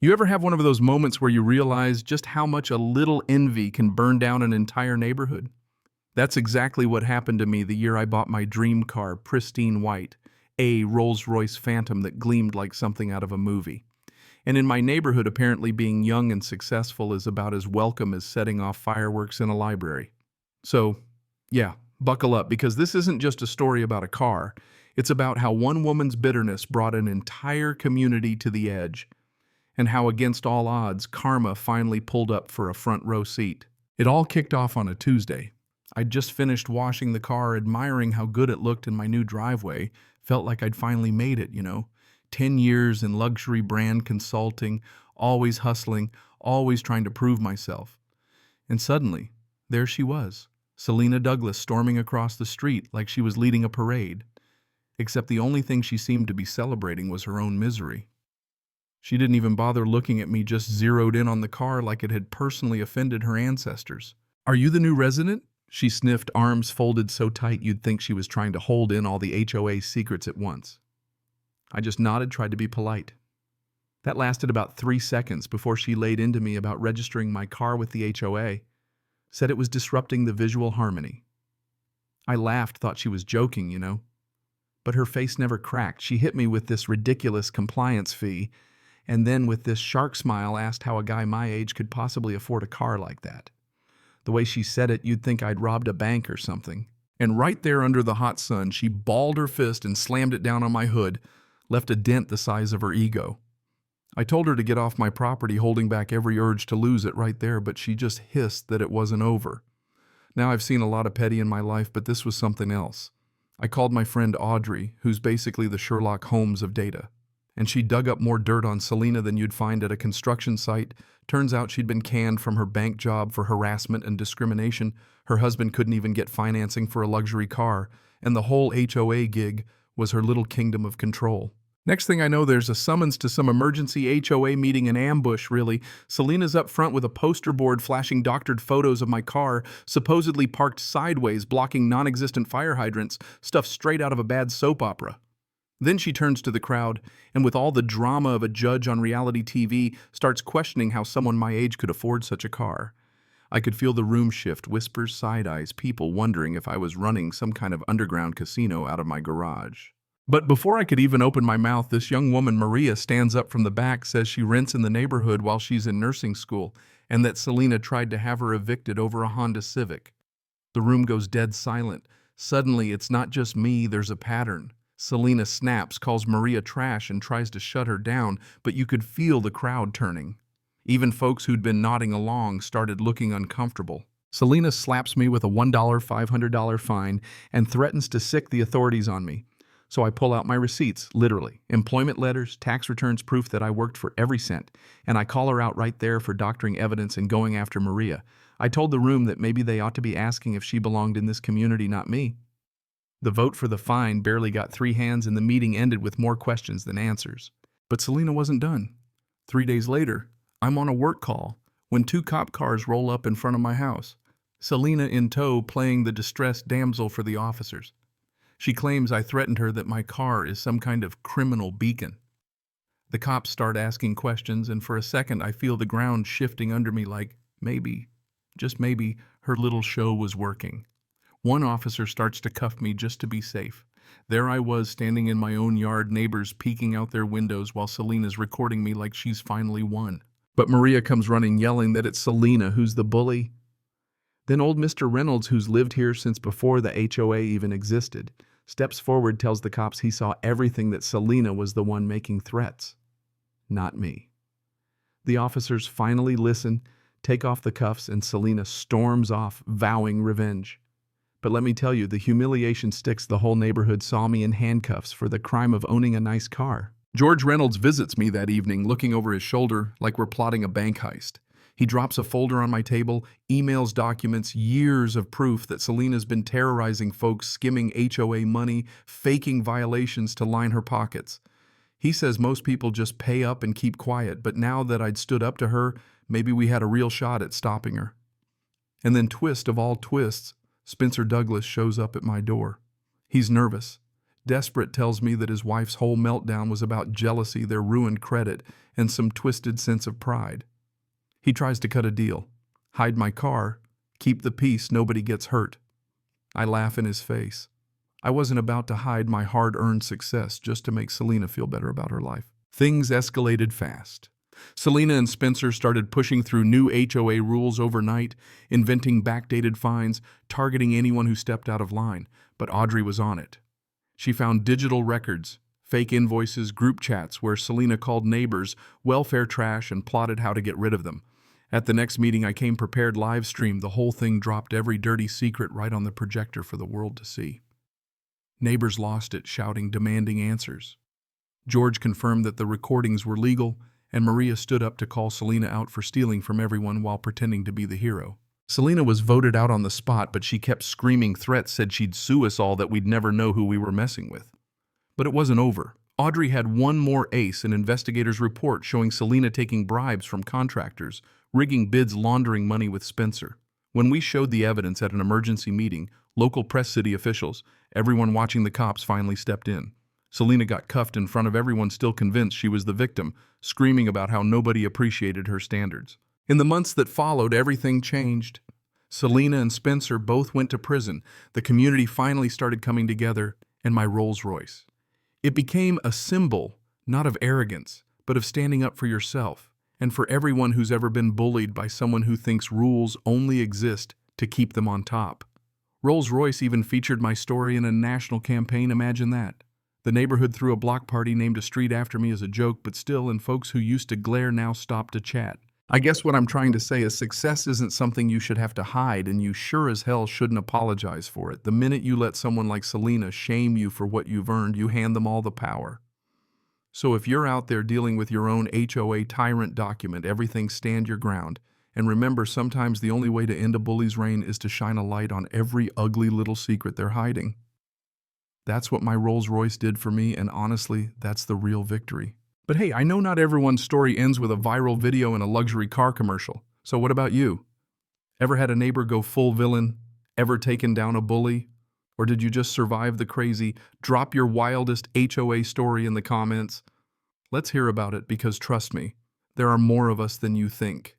You ever have one of those moments where you realize just how much a little envy can burn down an entire neighborhood? That's exactly what happened to me the year I bought my dream car, pristine white, a Rolls-Royce Phantom that gleamed like something out of a movie. And in my neighborhood, apparently being young and successful is about as welcome as setting off fireworks in a library. So, yeah, buckle up because this isn't just a story about a car. It's about how one woman's bitterness brought an entire community to the edge, and how against all odds, karma finally pulled up for a front row seat. It all kicked off on a Tuesday. I'd just finished washing the car, admiring how good it looked in my new driveway. Felt like I'd finally made it, 10 years in luxury brand consulting, always hustling, always trying to prove myself. And suddenly, there she was, Selena Douglas storming across the street like she was leading a parade. Except the only thing she seemed to be celebrating was her own misery. She didn't even bother looking at me, just zeroed in on the car like it had personally offended her ancestors. "Are you the new resident?" She sniffed, arms folded so tight you'd think she was trying to hold in all the HOA secrets at once. I just nodded, tried to be polite. That lasted about 3 seconds before she laid into me about registering my car with the HOA. Said it was disrupting the visual harmony. I laughed, thought she was joking. But her face never cracked. She hit me with this ridiculous compliance fee, and then with this shark smile asked how a guy my age could possibly afford a car like that. The way she said it, you'd think I'd robbed a bank or something. And right there under the hot sun, she balled her fist and slammed it down on my hood, left a dent the size of her ego. I told her to get off my property, holding back every urge to lose it right there, but she just hissed that it wasn't over. Now, I've seen a lot of petty in my life, but this was something else. I called my friend Audrey, who's basically the Sherlock Holmes of data. And she dug up more dirt on Selena than you'd find at a construction site. Turns out she'd been canned from her bank job for harassment and discrimination. Her husband couldn't even get financing for a luxury car. And the whole HOA gig was her little kingdom of control. Next thing I know, there's a summons to some emergency HOA meeting, in ambush, really. Selena's up front with a poster board flashing doctored photos of my car, supposedly parked sideways, blocking non-existent fire hydrants, stuff straight out of a bad soap opera. Then she turns to the crowd, and with all the drama of a judge on reality TV, starts questioning how someone my age could afford such a car. I could feel the room shift, whispers, side eyes, people wondering if I was running some kind of underground casino out of my garage. But before I could even open my mouth, this young woman, Maria, stands up from the back, says she rents in the neighborhood while she's in nursing school, and that Selena tried to have her evicted over a Honda Civic. The room goes dead silent. Suddenly, it's not just me, there's a pattern. Selena snaps, calls Maria trash, and tries to shut her down, but you could feel the crowd turning. Even folks who'd been nodding along started looking uncomfortable. Selena slaps me with a $1 $500 fine and threatens to sic the authorities on me. So I pull out my receipts, literally, employment letters, tax returns, proof that I worked for every cent, and I call her out right there for doctoring evidence and going after Maria. I told the room that maybe they ought to be asking if she belonged in this community, not me. The vote for the fine barely got 3 hands, and the meeting ended with more questions than answers. But Selena wasn't done. 3 days later, I'm on a work call when 2 cop cars roll up in front of my house. Selena in tow, playing the distressed damsel for the officers. She claims I threatened her that my car is some kind of criminal beacon. The cops start asking questions, and for a second I feel the ground shifting under me like maybe, just maybe, her little show was working. One officer starts to cuff me just to be safe. There I was, standing in my own yard, neighbors peeking out their windows while Selena's recording me like she's finally won. But Maria comes running, yelling that it's Selena who's the bully. Then old Mr. Reynolds, who's lived here since before the HOA even existed, steps forward, tells the cops he saw everything, that Selena was the one making threats, not me. The officers finally listen, take off the cuffs, and Selena storms off, vowing revenge. But let me tell you, the humiliation sticks. The whole neighborhood saw me in handcuffs for the crime of owning a nice car. George Reynolds visits me that evening, looking over his shoulder like we're plotting a bank heist. He drops a folder on my table, emails documents, years of proof that Selena's been terrorizing folks, skimming HOA money, faking violations to line her pockets. He says most people just pay up and keep quiet, but now that I'd stood up to her, maybe we had a real shot at stopping her. And then, twist of all twists, Spencer Douglas shows up at my door. He's nervous, Desperate tells me that his wife's whole meltdown was about jealousy, their ruined credit, and some twisted sense of pride. He tries to cut a deal. Hide my car, keep the peace, nobody gets hurt. I laugh in his face. I wasn't about to hide my hard-earned success just to make Selena feel better about her life. Things escalated fast. Selena and Spencer started pushing through new HOA rules overnight, inventing backdated fines, targeting anyone who stepped out of line. But Audrey was on it. She found digital records, fake invoices, group chats where Selena called neighbors welfare trash and plotted how to get rid of them. At the next meeting, I came prepared, live streamed the whole thing, dropped every dirty secret right on the projector for the world to see. Neighbors lost it, shouting, demanding answers. George confirmed that the recordings were legal, and Maria stood up to call Selena out for stealing from everyone while pretending to be the hero. Selena was voted out on the spot, but she kept screaming threats, said she'd sue us all, that we'd never know who we were messing with. But it wasn't over. Audrey had one more ace, an investigator's report showing Selena taking bribes from contractors, rigging bids, laundering money with Spencer. When we showed the evidence at an emergency meeting, local press, city officials, everyone watching, the cops finally stepped in. Selena got cuffed in front of everyone, still convinced she was the victim, screaming about how nobody appreciated her standards. In the months that followed, everything changed. Selena and Spencer both went to prison. The community finally started coming together, and my Rolls Royce. It became a symbol, not of arrogance, but of standing up for yourself, and for everyone who's ever been bullied by someone who thinks rules only exist to keep them on top. Rolls Royce even featured my story in a national campaign. Imagine that. The neighborhood threw a block party, named a street after me as a joke, but still, and folks who used to glare now stopped to chat. I guess what I'm trying to say is success isn't something you should have to hide, and you sure as hell shouldn't apologize for it. The minute you let someone like Selena shame you for what you've earned, you hand them all the power. So if you're out there dealing with your own HOA tyrant, document everything, stand your ground. And remember, sometimes the only way to end a bully's reign is to shine a light on every ugly little secret they're hiding. That's what my Rolls Royce did for me, and honestly, that's the real victory. But hey, I know not everyone's story ends with a viral video and a luxury car commercial. So what about you? Ever had a neighbor go full villain? Ever taken down a bully? Or did you just survive the crazy? Drop your wildest HOA story in the comments. Let's hear about it, because trust me, there are more of us than you think.